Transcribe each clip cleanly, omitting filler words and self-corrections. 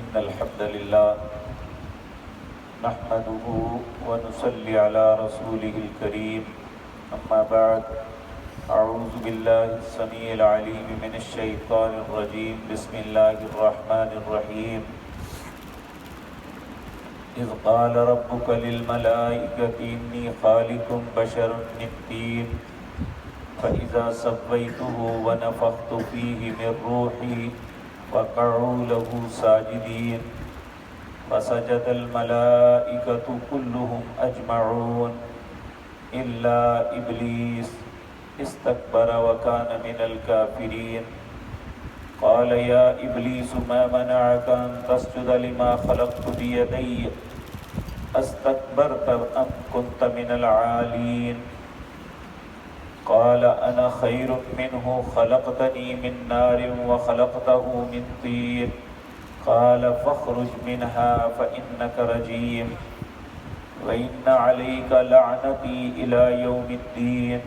إن الحمد لله نحمده ونصلي على رسوله الكريم أما بعد أعوذ بالله السميع العليم من الشيطان الرجيم بسم الله الرحمن الرحيم إذ قال ربك للملائكة إني خالق بشرا من طين فإذا سويته ونفخت فيه من روحي فقعوا له ساجدين فسجد الملائكة كلهم أجمعون إلا إبليس استكبر وكان من الكافرين قال يا إبليس ما منعك أن تسجد لما خلقت بيدي استكبرت أم كنت من العالين قال أنا خير منه خلقتني من نار وخلقته من طين قال فاخرج منها فإنك رجيم وإن عليك لعنتي إلى يوم الدين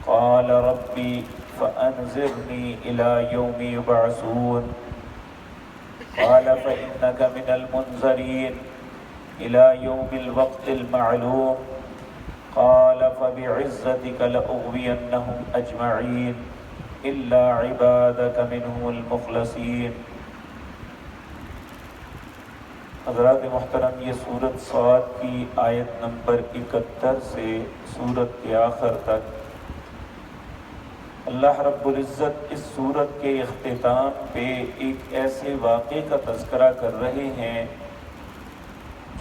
قال ربي فأنذرني إلى يوم يبعثون قال فإنك من المنذرين إلى يوم الوقت المعلوم قال فبعزتك لأغوينهم أجمعين إلا عبادك منهم المخلصين۔ حضرات محترم، یہ سورۃ صاد کی آیت نمبر 71 سے سورت کے آخر تک اللہ رب العزت اس سورت کے اختتام پہ ایک ایسے واقعے کا تذکرہ کر رہے ہیں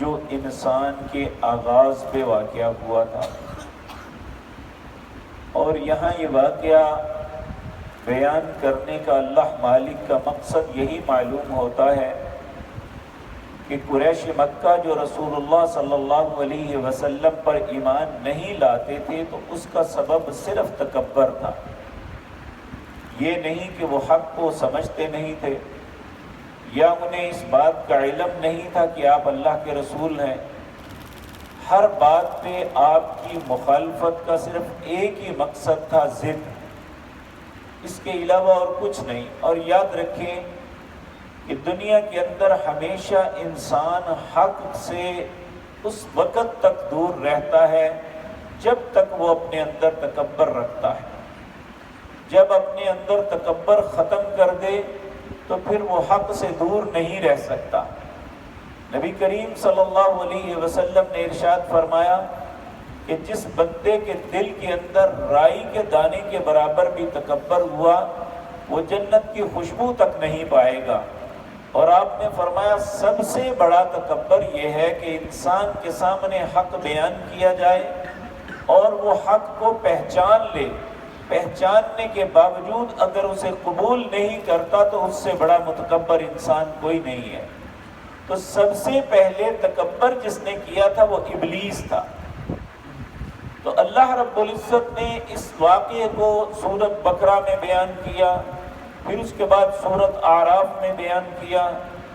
جو انسان کے آغاز پہ واقعہ ہوا تھا، اور یہاں یہ واقعہ بیان کرنے کا اللہ مالک کا مقصد یہی معلوم ہوتا ہے کہ قریش مکہ جو رسول اللہ صلی اللہ علیہ وسلم پر ایمان نہیں لاتے تھے تو اس کا سبب صرف تکبر تھا، یہ نہیں کہ وہ حق کو سمجھتے نہیں تھے یا انہیں اس بات کا علم نہیں تھا کہ آپ اللہ کے رسول ہیں۔ ہر بات پہ آپ کی مخالفت کا صرف ایک ہی مقصد تھا، ضد، اس کے علاوہ اور کچھ نہیں۔ اور یاد رکھیں کہ دنیا کے اندر ہمیشہ انسان حق سے اس وقت تک دور رہتا ہے جب تک وہ اپنے اندر تکبر رکھتا ہے۔ جب اپنے اندر تکبر ختم کر دے تو پھر وہ حق سے دور نہیں رہ سکتا۔ نبی کریم صلی اللہ علیہ وسلم نے ارشاد فرمایا کہ جس بندے کے دل کے اندر رائی کے دانے کے برابر بھی تکبر ہوا وہ جنت کی خوشبو تک نہیں پائے گا۔ اور آپ نے فرمایا سب سے بڑا تکبر یہ ہے کہ انسان کے سامنے حق بیان کیا جائے اور وہ حق کو پہچان لے، پہچاننے کے باوجود اگر اسے قبول نہیں کرتا تو اس سے بڑا متکبر انسان کوئی نہیں ہے۔ تو سب سے پہلے تکبر جس نے کیا تھا وہ ابلیس تھا۔ تو اللہ رب العزت نے اس واقعے کو سورۃ بقرہ میں بیان کیا، پھر اس کے بعد سورۃ اعراف میں بیان کیا،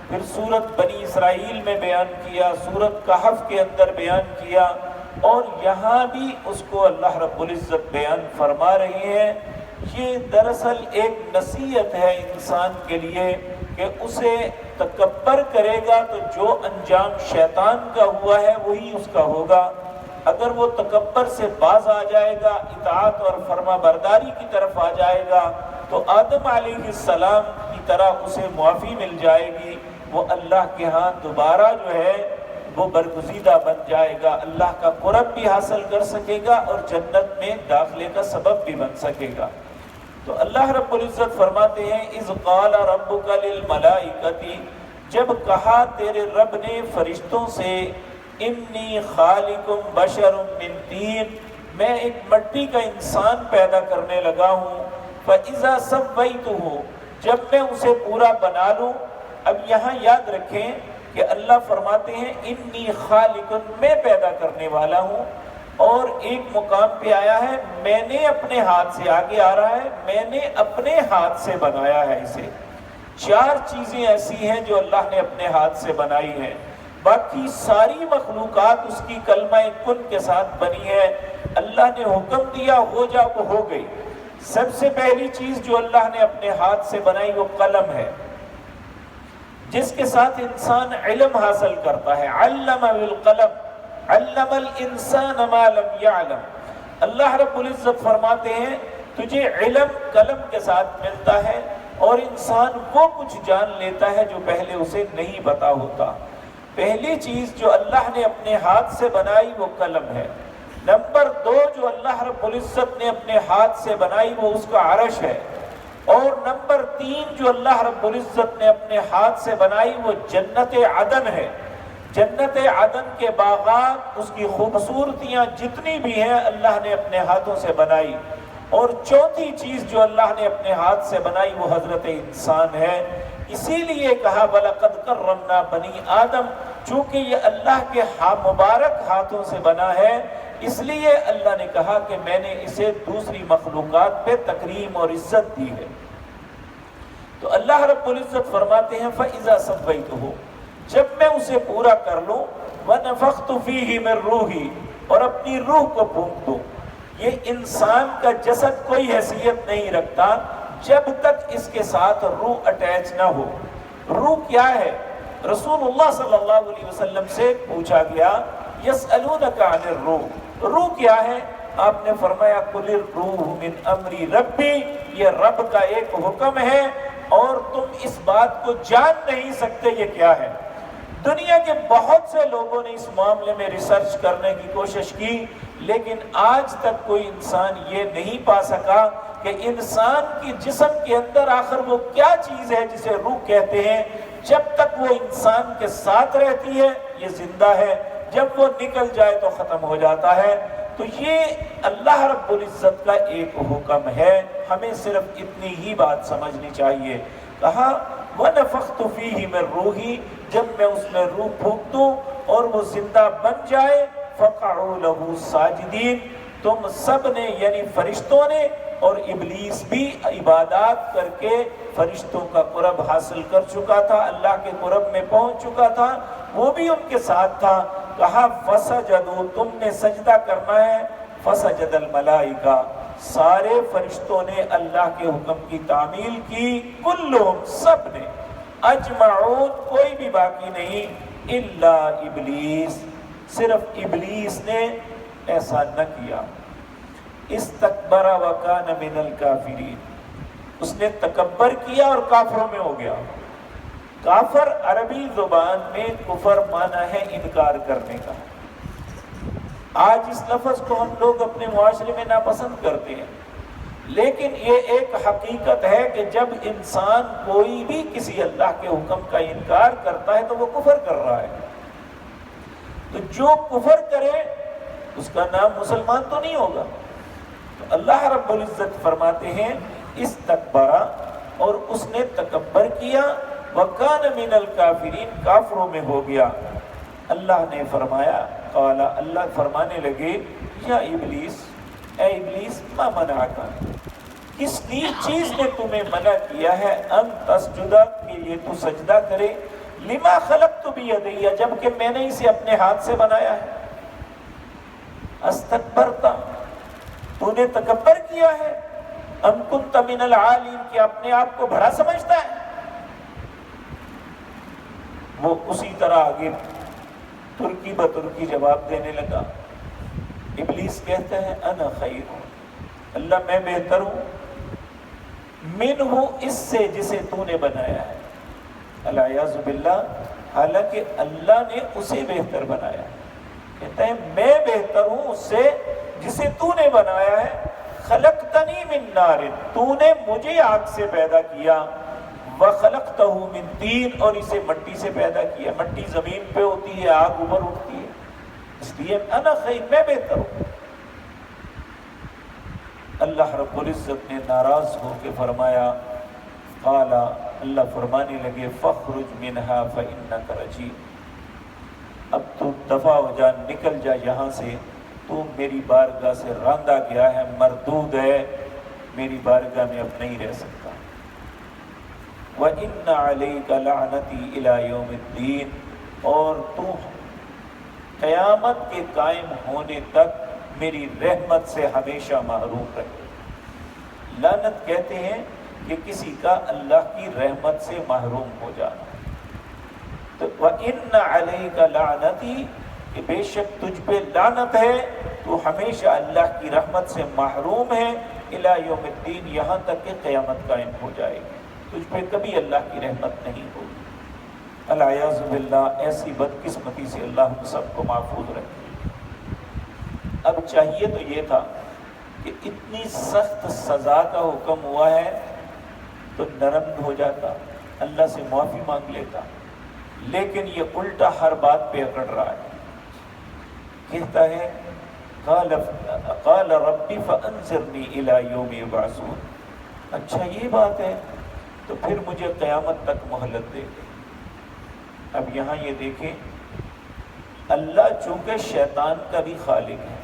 پھر سورۃ بنی اسرائیل میں بیان کیا، سورۃ کہف کے اندر بیان کیا، اور یہاں بھی اس کو اللہ رب العزت بیان فرما رہے ہیں۔ یہ دراصل ایک نصیحت ہے انسان کے لیے کہ اسے تکبر کرے گا تو جو انجام شیطان کا ہوا ہے وہی اس کا ہوگا۔ اگر وہ تکبر سے باز آ جائے گا، اطاعت اور فرما برداری کی طرف آ جائے گا تو آدم علیہ السلام کی طرح اسے معافی مل جائے گی، وہ اللہ کے ہاں دوبارہ جو ہے وہ برگزیدہ بن جائے گا، اللہ کا قرب بھی حاصل کر سکے گا اور جنت میں داخلے کا سبب بھی بن سکے گا۔ تو اللہ رب العزت فرماتے ہیں اذ قال ربک للملائکۃ، جب کہا تیرے رب نے فرشتوں سے انی خالق بشر من طین، میں ایک مٹی کا انسان پیدا کرنے لگا ہوں، فاذا سویتہ، جب میں اسے پورا بنا لوں۔ اب یہاں یاد رکھیں کہ اللہ فرماتے ہیں انی خالق، میں پیدا کرنے والا ہوں، اور ایک مقام پہ آیا ہے میں نے اپنے ہاتھ سے، آگے آ رہا ہے میں نے اپنے ہاتھ سے بنایا ہے اسے۔ 4 چیزیں ایسی ہیں جو اللہ نے اپنے ہاتھ سے بنائی ہیں، باقی ساری مخلوقات اس کی کلمہ کن کے ساتھ بنی ہے۔ اللہ نے حکم دیا ہو جا، وہ ہو گئی۔ سب سے پہلی چیز جو اللہ نے اپنے ہاتھ سے بنائی وہ قلم ہے، جس کے ساتھ انسان علم حاصل کرتا ہے۔ علم بالقلم علم الانسان ما لم يعلم۔ اللہ رب العزت فرماتے ہیں تجھے علم قلم کے ساتھ ملتا ہے اور انسان وہ کچھ جان لیتا ہے جو پہلے اسے نہیں پتا ہوتا۔ پہلی چیز جو اللہ نے اپنے ہاتھ سے بنائی وہ قلم ہے۔ نمبر 2 جو اللہ رب العزت نے اپنے ہاتھ سے بنائی وہ اس کا عرش ہے، اور نمبر 3 جو اللہ رب العزت نے اپنے ہاتھ سے بنائی وہ جنت عدن ہے۔ جنت عدن کے باغات، اس کی خوبصورتیاں جتنی بھی ہیں اللہ نے اپنے ہاتھوں سے بنائی۔ اور چوتھی چیز جو اللہ نے اپنے ہاتھ سے بنائی وہ حضرت انسان ہے۔ اسی لیے کہا وَلَقَدْ كَرَّمْنَا بَنِي آدم، چونکہ یہ اللہ کے مبارک ہاتھوں سے بنا ہے، اس لیے اللہ نے کہا کہ میں نے اسے دوسری مخلوقات پہ تکریم اور عزت دی ہے۔ تو اللہ رب العزت فرماتے ہیں فَإِذَا سَوَّيْتُهُ، جب میں اسے پورا کر لوں، وَنَفَخْتُ فِيهِ مِن رُوحِي، اور اپنی روح کو پھونک دوں۔ یہ انسان کا جسد کوئی حیثیت نہیں رکھتا جب تک اس کے ساتھ روح اٹیچ نہ ہو۔ روح کیا ہے؟ رسول اللہ صلی اللہ علیہ وسلم سے پوچھا گیا یسألونک عن الروح، روح کیا ہے؟ آپ نے فرمایا قل الروح من امر ربی، یہ رب کا ایک حکم ہے اور تم اس بات کو جان نہیں سکتے یہ کیا ہے۔ دنیا کے بہت سے لوگوں نے اس معاملے میں ریسرچ کرنے کی کوشش کی، لیکن آج تک کوئی انسان یہ نہیں پا سکا کہ انسان کی جسم کے اندر آخر وہ کیا چیز ہے جسے روح کہتے ہیں۔ جب تک وہ انسان کے ساتھ رہتی ہے یہ زندہ ہے، جب وہ نکل جائے تو ختم ہو جاتا ہے۔ تو یہ اللہ رب العزت کا ایک حکم ہے، ہمیں صرف اتنی ہی بات سمجھنی چاہیے۔ کہا وَنَفَخْتُ فِيهِ مِن رُوحِي، جب میں اس میں روح پھونک دوں اور وہ زندہ بن جائے، فَقَعُوا لَهُ سَاجِدِينَ، تم سب نے یعنی فرشتوں نے اور ابلیس بھی عبادات کر کے فرشتوں کا قرب حاصل کر چکا تھا، اللہ کے قرب میں پہنچ چکا تھا، وہ بھی ان کے ساتھ تھا۔ کہا فَسَجَدُوا، تم نے سجدہ کرنا ہے۔ فَسَجَدَ الْمَلَائِكَةُ، سارے فرشتوں نے اللہ کے حکم کی تعمیل کی، کلہم، سب نے، اجمعون، کوئی بھی باقی نہیں، الا ابلیس، صرف ابلیس نے ایسا نہ کیا۔ استکبر وکان من الکافرین، اس نے تکبر کیا اور کافروں میں ہو گیا۔ کافر عربی زبان میں کفر معنی ہے انکار کرنے کا۔ آج اس لفظ کو ہم لوگ اپنے معاشرے میں ناپسند کرتے ہیں، لیکن یہ ایک حقیقت ہے کہ جب انسان کوئی بھی کسی اللہ کے حکم کا انکار کرتا ہے تو وہ کفر کر رہا ہے۔ تو جو کفر کرے اس کا نام مسلمان تو نہیں ہوگا۔ تو اللہ رب العزت فرماتے ہیں استکبرا، اور اس نے تکبر کیا، وکان من الکافرین، کافروں میں ہو گیا۔ اللہ نے فرمایا قال، اللہ فرمانے لگے یا ابلیس، اے ابلیس، ما منعک، کس چیز نے تمہیں منع کیا ہے، ان تسجد، کہ یہ تو سجدہ کرے، لما خلقت بیدی، جبکہ میں نے اسے اپنے ہاتھ سے بنایا ہے۔ استکبرتا، تو نے تکبر کیا ہے، ام کنت من العالین، کہ اپنے آپ کو بڑا سمجھتا ہے۔ وہ اسی طرح آگے ترکی بترکی جواب دینے لگا۔ ابلیس کہتا ہے انا خیر، اللہ میں بہتر ہوں، منہ، اس سے جسے تو نے بنایا ہے، العیاذ باللہ، حالانکہ اللہ نے اسے بہتر بنایا ہے۔ کہتا ہے میں بہتر ہوں اس سے جسے تو نے بنایا ہے، خلقتنی من نار، تو نے مجھے آگ سے پیدا کیا، وَخَلَقْتَهُ مِن طِينٍ، اور اسے مٹی سے پیدا کیا۔ مٹی زمین پہ ہوتی ہے، آگ اوپر اٹھتی ہے، اس لیے انا خیر، میں بہتر ہوں۔ اللہ رب العزت نے ناراض ہو کے فرمایا قال، اللہ فرمانے لگے فَاخْرُجْ مِنْهَا فَإِنَّكَ رَجِيمٌ، اب تو دفع ہو جا، نکل جا یہاں سے، تو میری بارگاہ سے راندہ گیا ہے، مردود ہے، میری بارگاہ میں اب نہیں رہ سکتا۔ وَإِنَّ عَلَيْكَ لَعْنَتِي إِلَى يَوْمِ الدِّينِ، اور تو قیامت کے قائم ہونے تک میری رحمت سے ہمیشہ محروم رہے۔ لعنت کہتے ہیں کہ کسی کا اللہ کی رحمت سے محروم ہو جانا. تو وَإِنَّ عَلَيْكَ لَعْنَتِي کہ بے شک تجھ پہ لعنت ہے، تو ہمیشہ اللہ کی رحمت سے محروم ہے، اِلَى يَوْمِ الدِّينِ یہاں تک کہ قیامت قائم ہو جائے گی. تجھ پہ کبھی اللہ کی رحمت نہیں ہوگی. العیاذ باللہ، ایسی بدقسمتی سے اللہ ہم سب کو محفوظ رکھے. اب چاہیے تو یہ تھا کہ اتنی سخت سزا کا حکم ہوا ہے تو نرم ہو جاتا، اللہ سے معافی مانگ لیتا، لیکن یہ الٹا ہر بات پہ اکڑ رہا ہے. کہتا ہے قال رب فانظرنی الی یوم یبعثون. اچھا یہ بات ہے تو پھر مجھے قیامت تک مہلت دے دے. اب یہاں یہ دیکھیں، اللہ چونکہ شیطان کا بھی خالق ہے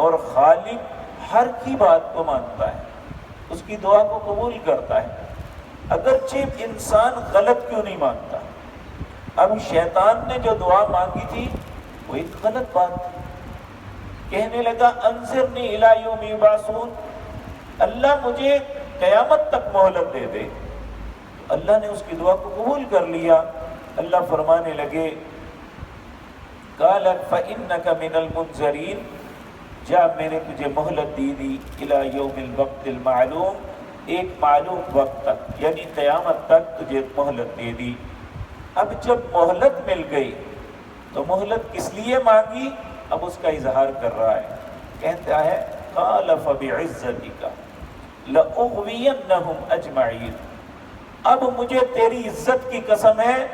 اور خالق ہر کی بات کو مانتا ہے، اس کی دعا کو قبول کرتا ہے، اگرچہ انسان غلط کیوں نہیں مانتا. اب شیطان نے جو دعا مانگی تھی وہ ایک غلط بات تھی. کہنے لگا انظرنی الی یوم یبعثون، اللہ مجھے قیامت تک مہلت دے دے. اللہ نے اس کی دعا کو قبول کر لیا. اللہ فرمانے لگے قال فإنک من المنظرین، جا میں نے تجھے مہلت دی الی یوم الوقت المعلوم، ایک معلوم وقت تک، یعنی قیامت تک تجھے مہلت دے دی. اب جب مہلت مل گئی تو مہلت کس لیے مانگی؟ اب اس کا اظہار کر رہا ہے. کہتا ہے قال فبعزتک لأغوینہم اجمعین. اب مجھے تیری عزت کی قسم ہے،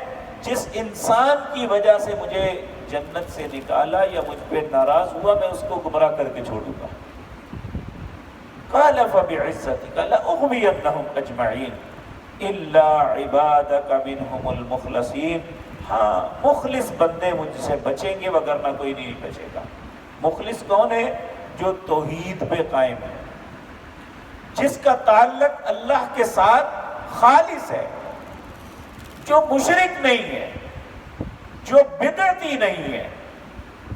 جس انسان کی وجہ سے مجھے جنت سے نکالا یا مجھ پہ ناراض ہوا، میں اس کو گمراہ کر کے چھوڑوں گا. قال فبعزتک لأغوینہم اجمعین الا عبادک منہم المخلصین. ہاں، مخلص بندے مجھ سے بچیں گے، وگرنہ کوئی نہیں بچے گا. مخلص کون ہے؟ جو توحید پہ قائم ہے، جس کا تعلق اللہ کے ساتھ خالص ہے، جو مشرک نہیں ہے، جو بدعتی نہیں ہے.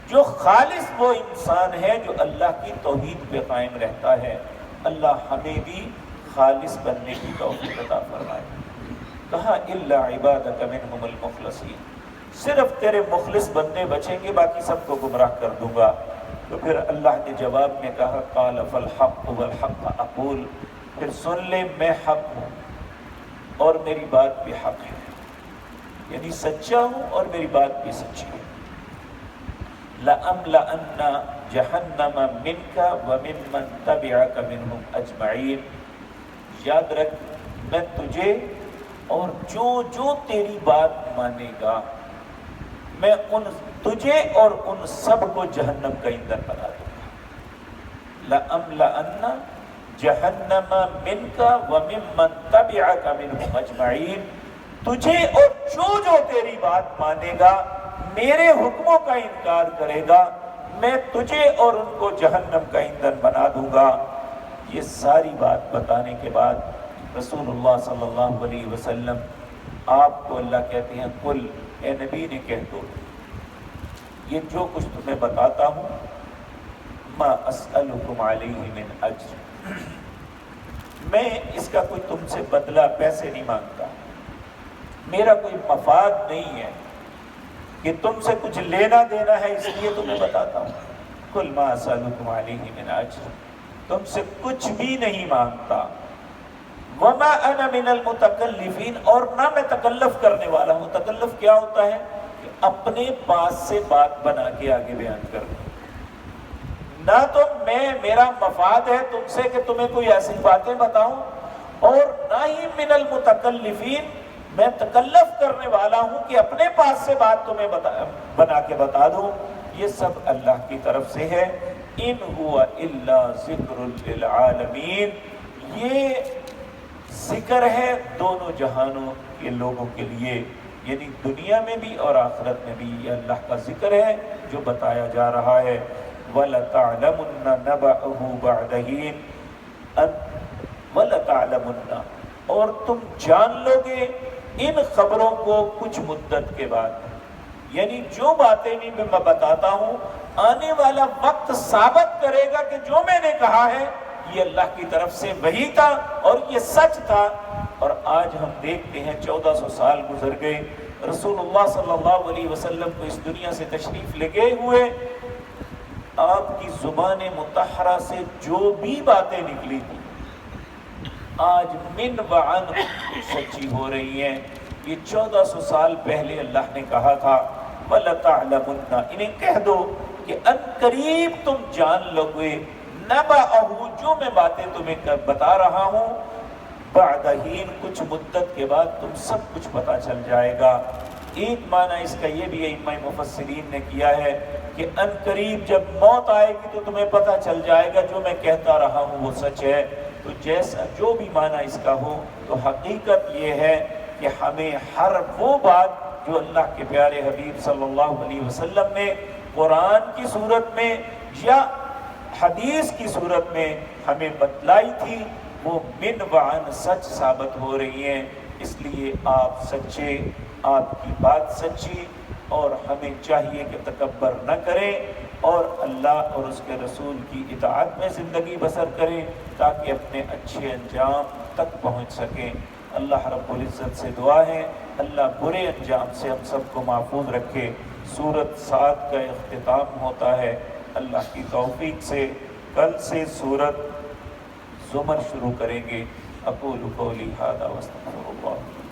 جو خالص وہ انسان ہے جو اللہ کی توحید پہ قائم رہتا ہے. اللہ ہمیں بھی خالص بننے کی توفیق عطا فرمائے. کہا الا عبادک منہم المخلصین، صرف تیرے مخلص بندے بچیں گے، باقی سب کو گمراہ کر دوں گا. تو پھر اللہ نے جواب میں کہا قال فالحق والحق اقول، پھر سن لے میں حق ہوں اور میری بات بھی حق ہے، یعنی سچا ہوں اور میری بات بھی سچی ہے. لَأَمْلَأَنَّ جَهَنَّمَ مِنْكَ وَمِمَّنْ تَبِعَكَ مِنْهُمْ أَجْمَعِينَ. یاد رکھ، میں تجھے اور جو تیری بات مانے گا، میں تجھے اور ان سب کو جہنم کا ایندھن بنا دوں گا. لَأَمْلَأَنَّ جَهَنَّمَ مِنْكَ وَمِمَّنْ تَبِعَكَ مِنْهُمْ أَجْمَعِينَ. تجھے اور جو تیری بات مانے گا، میرے حکموں کا انکار کرے گا، میں تجھے اور ان کو جہنم کا ایندھن بنا دوں گا. یہ ساری بات بتانے کے بعد رسول اللہ صلی اللہ علیہ وسلم آپ کو اللہ کہتے ہیں قل، اے نبی نے کہہ دو، یہ جو کچھ تمہیں بتاتا ہوں ما اسألکم علیہ من اجر، میں اس کا کوئی تم سے بدلہ پیسے نہیں مانگتا، میرا کوئی مفاد نہیں ہے کہ تم سے کچھ لینا دینا ہے اس لیے تمہیں بتاتا ہوں. قل ما اسألکم علیہ من اجر، تم سے کچھ بھی نہیں مانگتا. وما انا من المتکلفین، اور نہ میں تکلف کرنے والا ہوں. تکلف کیا ہوتا ہے؟ کہ اپنے پاس سے بات بنا کے آگے بیان کرنا. نہ تو میرا مفاد ہے تم سے کہ تمہیں کوئی ایسی باتیں بتاؤں، اور نہ ہی من المتکلفین، میں تکلف کرنے والا ہوں کہ اپنے پاس سے بات تمہیں بنا کے بتا دوں. یہ سب اللہ کی طرف سے ہے. ان ہوا الا ذکر للعالمین، یہ ذکر ہے دونوں جہانوں کے لوگوں کے لیے، یعنی دنیا میں بھی اور آخرت میں بھی. یہ اللہ کا ذکر ہے جو بتایا جا رہا ہے. وَلَتَعْلَمُنَّ نَبَأَهُ بَعْدَ حِينٍ، وَلَتَعْلَمُنَّ، اور تم جان لو گے ان خبروں کو کچھ مدت کے بعد. یعنی جو باتیں بھی میں بتاتا ہوں، آنے والا وقت ثابت کرے گا کہ جو میں نے کہا ہے یہ اللہ کی طرف سے وحی تھا اور یہ سچ تھا۔ اور آج ہم دیکھتے ہیں 1400 سال گزر گئے، رسول اللہ صلی اللہ علیہ وسلم کو اس دنیا سے تشریف لے گئے ہوئے، آپ کی زبان مطہرہ سے جو بھی باتیں نکلی تھی آج من وعن سچی ہو رہی ہیں۔ یہ 1400 سال پہلے اللہ نے کہا تھا وَلَتَعْلَمُنَّ، انہیں کہہ دو کہ ان قریب تم جان لوگے نبأہ، جو میں باتیں تمہیں بتا رہا ہوں، بعد حین، کچھ مدت کے بعد تم سب کچھ پتہ چل جائے گا۔ ایک معنی اس کا یہ بھی ائمہ مفسرین نے کیا ہے کہ ان قریب جب موت آئے گی تو تمہیں پتہ چل جائے گا جو میں کہتا رہا ہوں وہ سچ ہے۔ تو جیسا جو بھی معنی اس کا ہو، تو حقیقت یہ ہے کہ ہمیں ہر وہ بات جو اللہ کے پیارے حبیب صلی اللہ علیہ وسلم نے قرآن کی صورت میں یا حدیث کی صورت میں ہمیں بتلائی تھی، وہ من وعن سچ ثابت ہو رہی ہیں۔ اس لیے آپ سچے، آپ کی بات سچی، اور ہمیں چاہیے کہ تکبر نہ کریں اور اللہ اور اس کے رسول کی اطاعت میں زندگی بسر کریں تاکہ اپنے اچھے انجام تک پہنچ سکیں۔ اللہ رب العزت سے دعا ہے اللہ برے انجام سے ہم سب کو محفوظ رکھے۔ سورت 7 کا اختتام ہوتا ہے اللہ کی توفیق سے۔ کل سے سورت زمر شروع کریں گے۔ اقول قولی ھذا واستغفر اللہ۔